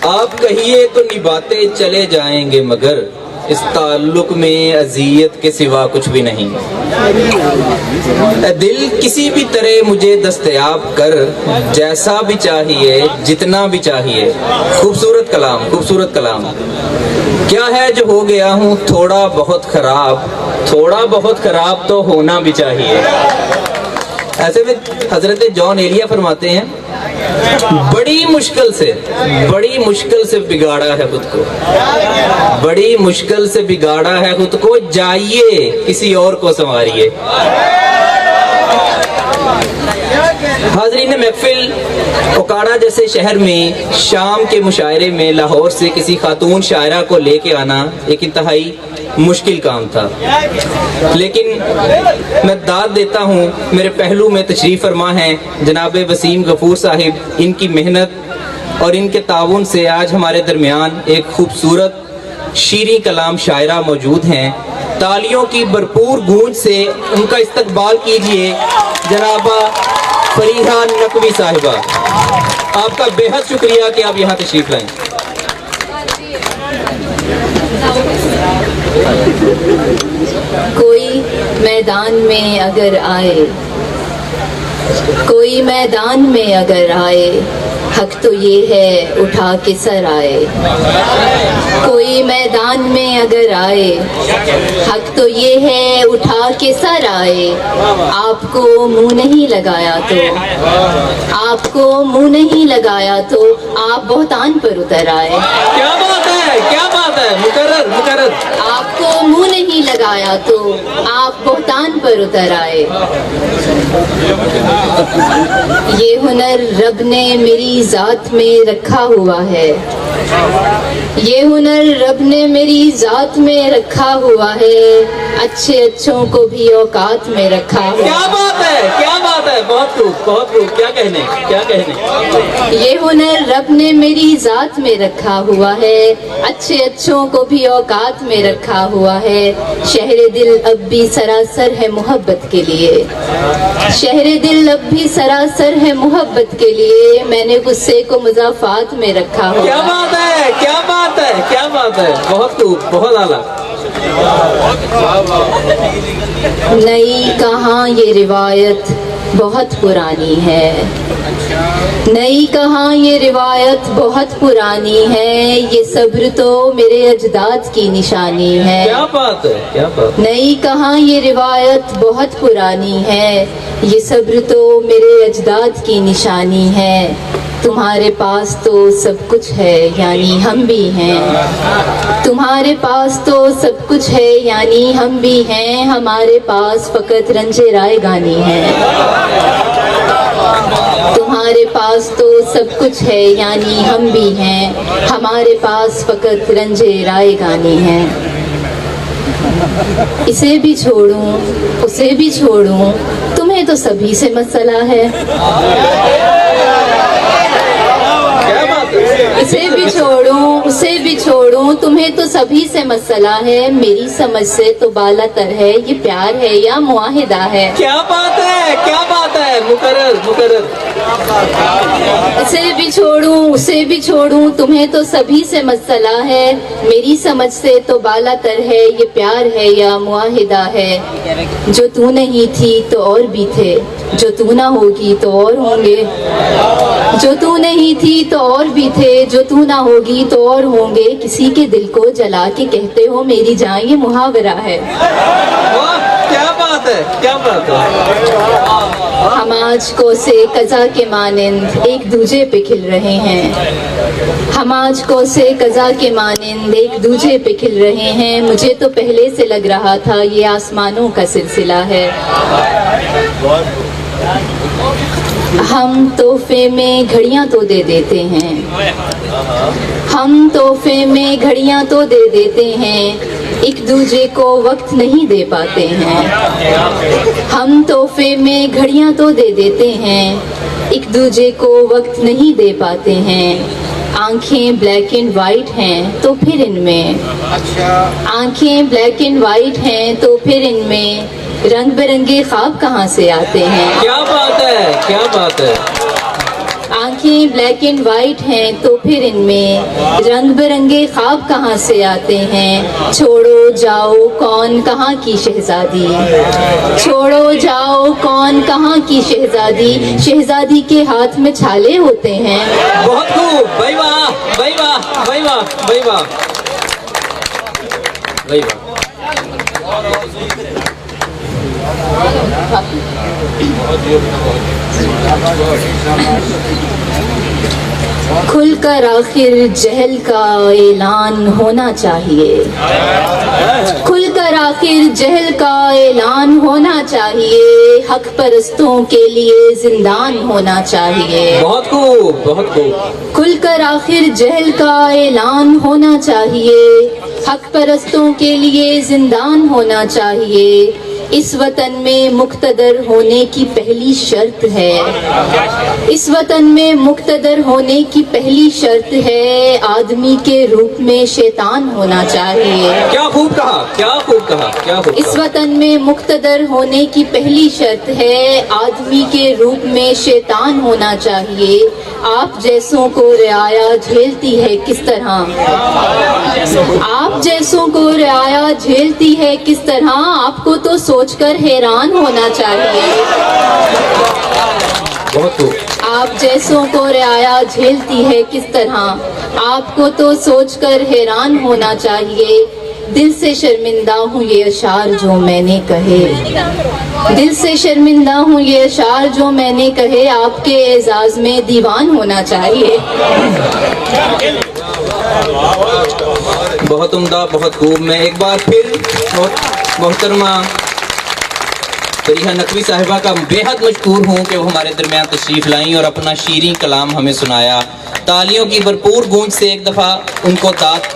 آپ کہیے تو نبھاتے چلے جائیں گے مگر اس تعلق میں اذیت کے سوا کچھ بھی نہیں. اے دل کسی بھی طرح مجھے دستیاب کر، جیسا بھی چاہیے جتنا بھی چاہیے. خوبصورت کلام، خوبصورت کلام. کیا ہے جو ہو گیا ہوں تھوڑا بہت خراب، تھوڑا بہت خراب تو ہونا بھی چاہیے. ایسے میں حضرت جان ایلیا فرماتے ہیں بڑی مشکل سے بگاڑا ہے خود کو، بڑی مشکل سے بگاڑا ہے خود کو، جائیے کسی اور کو سنواریے. حاضرین محفل، اوکاڑا جیسے شہر میں شام کے مشاعرے میں لاہور سے کسی خاتون شاعرہ کو لے کے آنا ایک انتہائی مشکل کام تھا، لیکن میں داد دیتا ہوں میرے پہلو میں تشریف فرما ہیں جناب وسیم غفور صاحب. ان کی محنت اور ان کے تعاون سے آج ہمارے درمیان ایک خوبصورت شیریں کلام شاعرہ موجود ہیں. تالیوں کی بھرپور گونج سے ان کا استقبال کیجئے جنابہ فریحہ نقوی صاحبہ. آپ کا بے حد شکریہ کہ آپ یہاں تشریف لائیں. کوئی میدان میں اگر آئے، کوئی میدان میں اگر آئے، حق تو یہ ہے اٹھا کے سر آئے. کوئی میدان میں اگر آئے، حق تو یہ ہے اٹھا کے سر آئے. آپ کو منہ نہیں لگایا تو، آپ کو منہ نہیں لگایا تو آپ بہتان پر اتر آئے. کیا بات ہے، کیا بات ہے، مقرر مقرر. آپ کو منہ نہیں لگایا تو آپ بہتان پر اتر آئے. یہ ہنر رب نے میری ذات میں رکھا ہوا ہے، یہ ہنر رب نے میری ذات میں رکھا ہوا ہے. اچھے اچھوں کو بھی اوقات میں رکھا ہوا. کیا بات ہے، کیا بات ہے، بہت خوب بہت خوب. کیا کہنے، کیا کہنے. یہ ہنر رب نے میری ذات میں رکھا ہوا ہے، اچھے اچھوں کو بھی اوقات میں رکھا ہوا ہے. شہر دل اب بھی سراسر ہے محبت کے لیے، شہر دل اب بھی سراسر ہے محبت کے لیے. میں نے غصے کو مضافات میں رکھا ہوا. کیا بات ہے، کیا بات ہے، کیا بات ہے، بہت خوب، بہت اعلیٰ. نئی کہاں یہ روایت بہت پرانی ہے، نئی کہاں یہ روایت بہت پرانی ہے. یہ صبر تو میرے اجداد کی نشانی ہے. کیا بات ہے، کیا بات. نئی کہاں یہ روایت بہت پرانی ہے، یہ صبر تو میرے اجداد کی نشانی ہے. تمہارے پاس تو سب کچھ ہے یعنی ہم بھی ہیں، تمہارے پاس تو سب کچھ ہے یعنی ہم بھی ہیں. ہمارے پاس فقط رنج رائے گانی ہے، تمہارے پاس تو سب کچھ ہے یعنی ہم بھی ہیں. ہمارے پاس فقط رنج رائے گانی ہے. اسے بھی چھوڑوں اسے بھی چھوڑوں، تمہیں تو سبھی سے مسئلہ ہے. اسے بھی چھوڑوں اسے بھی چھوڑوں، تمہیں تو سبھی سے مسئلہ ہے. میری سمجھ سے تو بالا تر ہے یہ پیار ہے یا معاہدہ ہے. کیا بات ہے، کیا بات ہے، مقرر مقرر. اسے بھی چھوڑوں اسے بھی چھوڑوں، تمہیں تو سبھی سے مسئلہ ہے. میری سمجھ سے تو بالا تر ہے یہ پیار ہے یا معاہدہ ہے. جو تو نہیں تھی تو اور بھی تھے، جو تو نہ ہوگی تو اور ہوں گے. جو تو نہیں تھی تو اور بھی تھے، جو تو نہ ہوگی تو اور ہوں گے. کسی کے دل کو جلا کے کہتے ہو میری جان، یہ محاورہ ہے. کیا بات ہے، کیا بات ہے. ہم آج کو سے قضا کے مانند ایک دوجے پہ کھل رہے ہیں، ہم آج کو سے قضا کے مانند ایک دوجے پہ کھل رہے ہیں. مجھے تو پہلے سے لگ رہا تھا یہ آسمانوں کا سلسلہ ہے. ہم تحفے میں گھڑیاں تو دے دیتے ہیں، ہم تحفے میں گھڑیاں تو دے دیتے ہیں، ایک دوجے کو وقت نہیں دے پاتے ہیں. ہم تحفے میں گھڑیاں تو دے دیتے ہیں، ایک دوجے کو وقت نہیں دے پاتے ہیں. آنکھیں بلیک اینڈ وائٹ ہیں تو پھر ان میں، آنکھیں بلیک اینڈ وائٹ ہیں تو پھر ان میں رنگ برنگے خواب کہاں سے آتے ہیں. کیا بات ہے، کیا بات ہے. آنکھیں بلیک اینڈ وائٹ ہیں تو پھر ان میں رنگ برنگے خواب کہاں سے آتے ہیں. چھوڑو جاؤ کون کہاں کی شہزادی, چھوڑو جاؤ کون کہاں کی شہزادی, شہزادی کے ہاتھ میں چھالے ہوتے ہیں. بہت خوب, بھائی واہ, بھائی واہ, بھائی واہ, بھائی واہ, بھائی واہ. کھل کر آخر جہل کا اعلان ہونا چاہیے, کھل کر آخر جہل کا اعلان ہونا چاہیے, حق پرستوں کے لیے زندان ہونا چاہیے. بہت خوب, بہت خوب. کھل کر آخر جہل کا اعلان ہونا چاہیے, حق پرستوں کے لیے زندان ہونا چاہیے. اس وطن میں مقتدر ہونے کی پہلی شرط ہے, اس وطن میں مقتدر ہونے کی پہلی شرط ہے, آدمی کے روپ میں شیطان ہونا چاہیے. کیا خوب کہا, کیا خوب کہا, کیا خوب اس کہا. وطن میں مقتدر ہونے کی پہلی شرط ہے, آدمی کے روپ میں شیطان ہونا چاہیے. آپ جیسوں کو رعایا جھیلتی ہے کس طرح, آپ جیسوں کو رعایا جھیلتی ہے کس طرح, آپ کو تو سوچ کر حیران ہونا چاہیے. بہت خوب. آپ جیسوں کو رعایا جھیلتی ہے کس طرح, آپ کو تو سوچ کر حیران ہونا چاہیے. دل سے شرمندہ ہوں یہ اشعار جو میں نے کہے, دل سے شرمندہ ہوں یہ اشعار جو میں نے کہے, آپ کے اعزاز میں دیوان ہونا چاہیے. بہت عمدہ, بہت خوب. میں ایک بار پھر محترمہ فریحہ نقوی صاحبہ کا بے حد مشکور ہوں کہ وہ ہمارے درمیان تشریف لائیں اور اپنا شیریں کلام ہمیں سنایا. تالیوں کی بھرپور گونج سے ایک دفعہ ان کو داد